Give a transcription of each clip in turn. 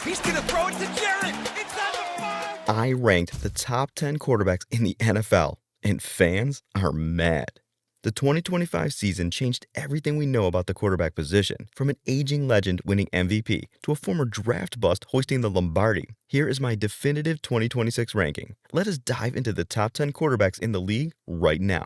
He's going to throw it to Jared. It's on the 5. I ranked the top 10 quarterbacks in the NFL, and fans are mad. The 2025 season changed everything we know about the quarterback position, from an aging legend winning MVP to a former draft bust hoisting the Lombardi. Here is my definitive 2026 ranking. Let us dive into the top 10 quarterbacks in the league right now.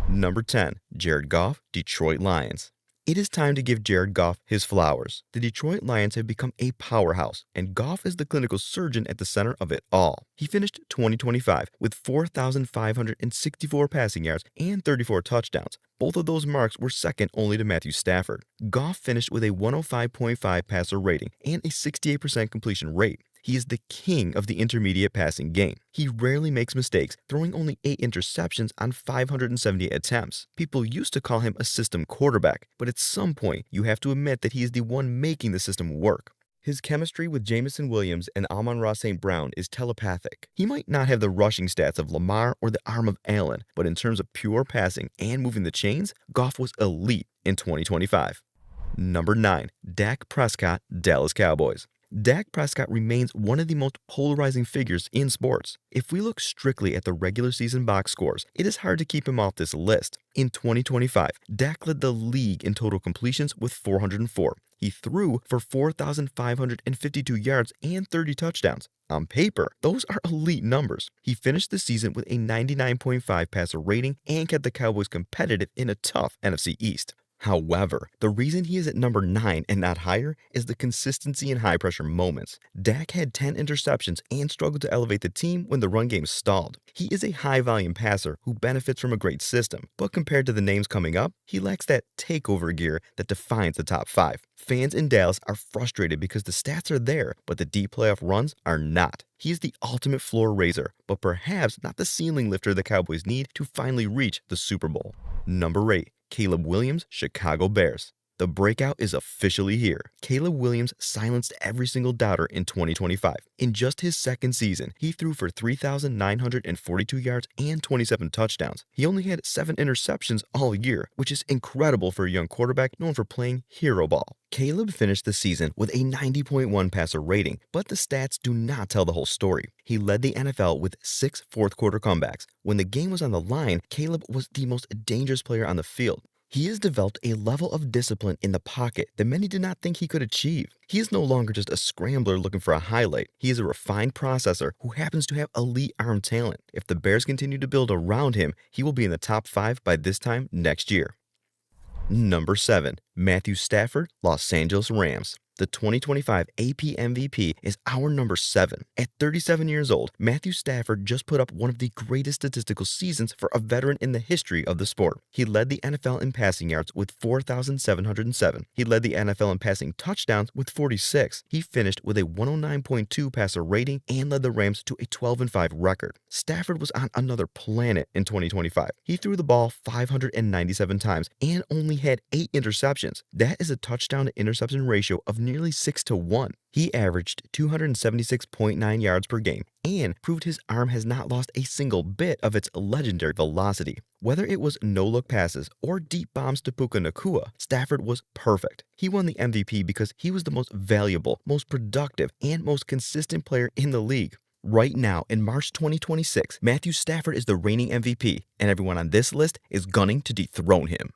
Number 10, Jared Goff, Detroit Lions. It is time to give Jared Goff his flowers. The Detroit Lions have become a powerhouse, and Goff is the clinical surgeon at the center of it all. He finished 2025 with 4,564 passing yards and 34 touchdowns. Both of those marks were second only to Matthew Stafford. Goff finished with a 105.5 passer rating and a 68% completion rate. He is the king of the intermediate passing game. He rarely makes mistakes, throwing only 8 interceptions on 578 attempts. People used to call him a system quarterback, but at some point, you have to admit that he is the one making the system work. His chemistry with Jameson Williams and Amon-Ra St. Brown is telepathic. He might not have the rushing stats of Lamar or the arm of Allen, but in terms of pure passing and moving the chains, Goff was elite in 2025. Number 9, Dak Prescott, Dallas Cowboys. Dak Prescott remains one of the most polarizing figures in sports. If we look strictly at the regular season box scores, it is hard to keep him off this list. In 2025, Dak led the league in total completions with 404. He threw for 4,552 yards and 30 touchdowns. On paper, those are elite numbers. He finished the season with a 99.5 passer rating and kept the Cowboys competitive in a tough NFC East. However, the reason he is at number 9 and not higher is the consistency in high-pressure moments. Dak had 10 interceptions and struggled to elevate the team when the run game stalled. He is a high-volume passer who benefits from a great system, but compared to the names coming up, he lacks that takeover gear that defines the top 5. Fans in Dallas are frustrated because the stats are there, but the deep playoff runs are not. He is the ultimate floor raiser, but perhaps not the ceiling lifter the Cowboys need to finally reach the Super Bowl. Number 8. Caleb Williams, Chicago Bears. The breakout is officially here. Caleb Williams silenced every single doubter in 2025. In just his second season, he threw for 3,942 yards and 27 touchdowns. He only had 7 interceptions all year, which is incredible for a young quarterback known for playing hero ball. Caleb finished the season with a 90.1 passer rating, but the stats do not tell the whole story. He led the NFL with 6 fourth-quarter comebacks. When the game was on the line, Caleb was the most dangerous player on the field. He has developed a level of discipline in the pocket that many did not think he could achieve. He is no longer just a scrambler looking for a highlight. He is a refined processor who happens to have elite arm talent. If the Bears continue to build around him, he will be in the top 5 by this time next year. Number 7, Matthew Stafford, Los Angeles Rams. The 2025 AP MVP is our number 7. At 37 years old, Matthew Stafford just put up one of the greatest statistical seasons for a veteran in the history of the sport. He led the NFL in passing yards with 4,707. He led the NFL in passing touchdowns with 46. He finished with a 109.2 passer rating and led the Rams to a 12-5 record. Stafford was on another planet in 2025. He threw the ball 597 times and only had 8 interceptions. That is a touchdown to interception ratio of nearly 6-1. He averaged 276.9 yards per game and proved his arm has not lost a single bit of its legendary velocity. Whether it was no-look passes or deep bombs to Puka Nacua, Stafford was perfect. He won the MVP because he was the most valuable, most productive, and most consistent player in the league. Right now, in March 2026, Matthew Stafford is the reigning MVP, and everyone on this list is gunning to dethrone him.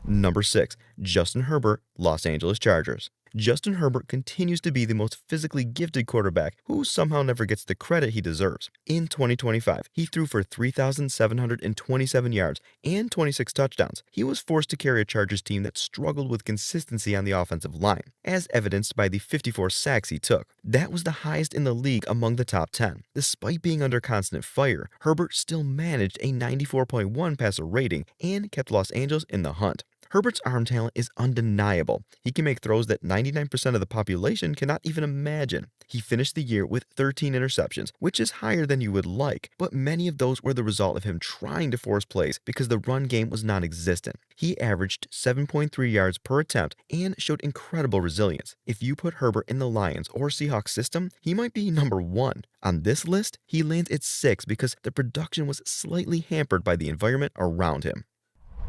Number 6, Justin Herbert, Los Angeles Chargers. Justin Herbert continues to be the most physically gifted quarterback who somehow never gets the credit he deserves. In 2025, he threw for 3,727 yards and 26 touchdowns. He was forced to carry a Chargers team that struggled with consistency on the offensive line, as evidenced by the 54 sacks he took. That was the highest in the league among the top 10. Despite being under constant fire, Herbert still managed a 94.1 passer rating and kept Los Angeles in the hunt. Herbert's arm talent is undeniable. He can make throws that 99% of the population cannot even imagine. He finished the year with 13 interceptions, which is higher than you would like, but many of those were the result of him trying to force plays because the run game was non-existent. He averaged 7.3 yards per attempt and showed incredible resilience. If you put Herbert in the Lions or Seahawks system, he might be number 1. On this list, he lands at 6 because the production was slightly hampered by the environment around him.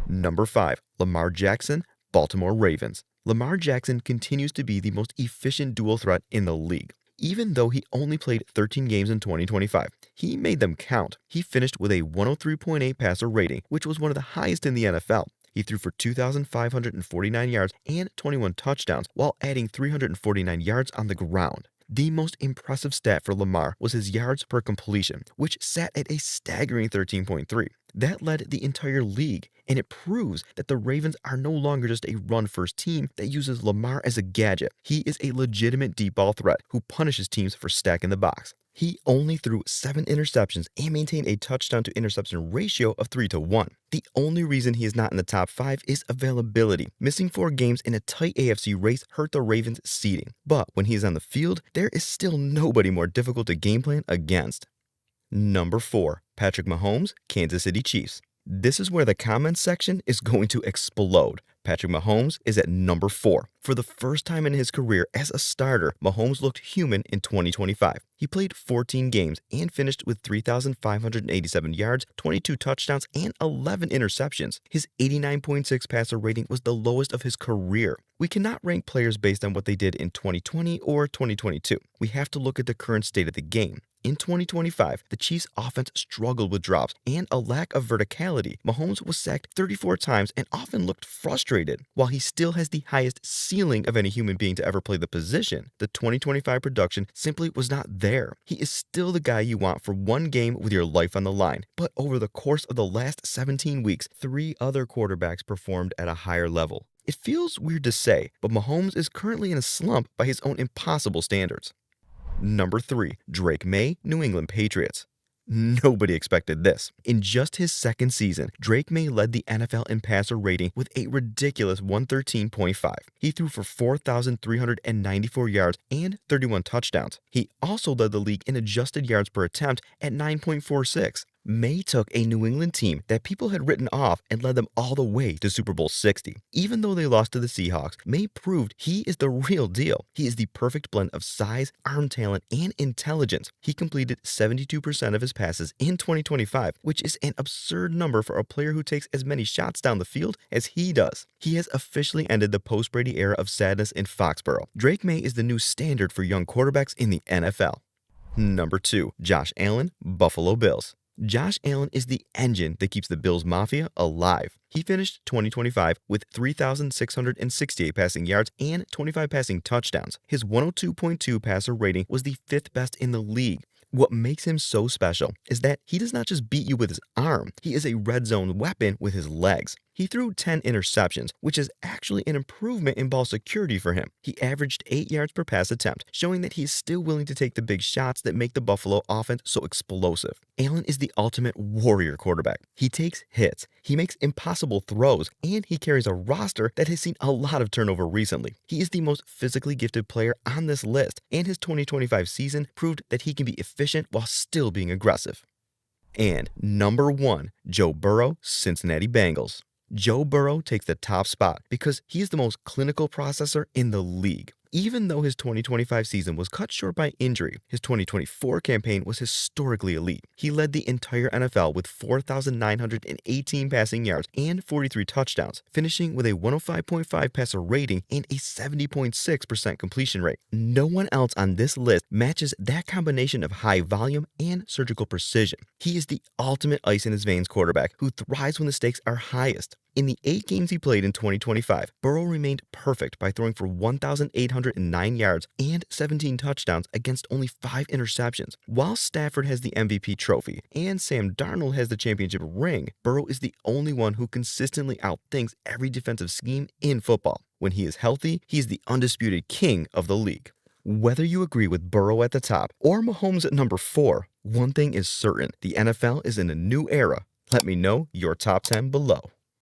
Number 5, Lamar Jackson, Baltimore Ravens. Lamar Jackson continues to be the most efficient dual threat in the league. Even though he only played 13 games in 2025, he made them count. He finished with a 103.8 passer rating, which was one of the highest in the NFL. He threw for 2,549 yards and 21 touchdowns while adding 349 yards on the ground. The most impressive stat for Lamar was his yards per completion, which sat at a staggering 13.3. That led the entire league, and it proves that the Ravens are no longer just a run-first team that uses Lamar as a gadget. He is a legitimate deep ball threat who punishes teams for stacking the box. He only threw 7 interceptions and maintained a touchdown to interception ratio of 3-1. The only reason he is not in the top 5 is availability. Missing 4 games in a tight AFC race hurt the Ravens' seeding. But when he is on the field, there is still nobody more difficult to game plan against. Number 4, Patrick Mahomes, Kansas City Chiefs. This is where the comments section is going to explode. Patrick Mahomes is at number 4. For the first time in his career as a starter, Mahomes looked human in 2025. He played 14 games and finished with 3,587 yards, 22 touchdowns, and 11 interceptions. His 89.6 passer rating was the lowest of his career. We cannot rank players based on what they did in 2020 or 2022. We have to look at the current state of the game. In 2025, the Chiefs' offense struggled with drops and a lack of verticality. Mahomes was sacked 34 times and often looked frustrated. While he still has the highest ceiling of any human being to ever play the position, the 2025 production simply was not there. He is still the guy you want for one game with your life on the line. But over the course of the last 17 weeks, 3 other quarterbacks performed at a higher level. It feels weird to say, but Mahomes is currently in a slump by his own impossible standards. Number 3, Drake May, New England Patriots. Nobody expected this. In just his second season, Drake May led the NFL in passer rating with a ridiculous 113.5. He threw for 4,394 yards and 31 touchdowns. He also led the league in adjusted yards per attempt at 9.46. May took a New England team that people had written off and led them all the way to Super Bowl 60. Even though they lost to the Seahawks, May proved he is the real deal. He is the perfect blend of size, arm talent, and intelligence. He completed 72% of his passes in 2025, which is an absurd number for a player who takes as many shots down the field as he does. He has officially ended the post-Brady era of sadness in Foxborough. Drake May is the new standard for young quarterbacks in the NFL. Number 2, Josh Allen, Buffalo Bills. Josh Allen is the engine that keeps the Bills Mafia alive. He finished 2025 with 3,668 passing yards and 25 passing touchdowns. His 102.2 passer rating was the 5th best in the league. What makes him so special is that he does not just beat you with his arm, he is a red zone weapon with his legs. He threw 10 interceptions, which is actually an improvement in ball security for him. He averaged 8 yards per pass attempt, showing that he is still willing to take the big shots that make the Buffalo offense so explosive. Allen is the ultimate warrior quarterback. He takes hits, he makes impossible throws, and he carries a roster that has seen a lot of turnover recently. He is the most physically gifted player on this list, and his 2025 season proved that he can be efficient while still being aggressive. And number 1, Joe Burrow, Cincinnati Bengals. Joe Burrow takes the top spot because he is the most clinical processor in the league. Even though his 2025 season was cut short by injury, his 2024 campaign was historically elite. He led the entire NFL with 4,918 passing yards and 43 touchdowns, finishing with a 105.5 passer rating and a 70.6% completion rate. No one else on this list matches that combination of high volume and surgical precision. He is the ultimate ice in his veins quarterback who thrives when the stakes are highest. In the 8 games he played in 2025, Burrow remained perfect by throwing for 1,809 yards and 17 touchdowns against only 5 interceptions. While Stafford has the MVP trophy and Sam Darnold has the championship ring, Burrow is the only one who consistently outthinks every defensive scheme in football. When he is healthy, he is the undisputed king of the league. Whether you agree with Burrow at the top or Mahomes at number 4, one thing is certain: the NFL is in a new era. Let me know your top 10 below.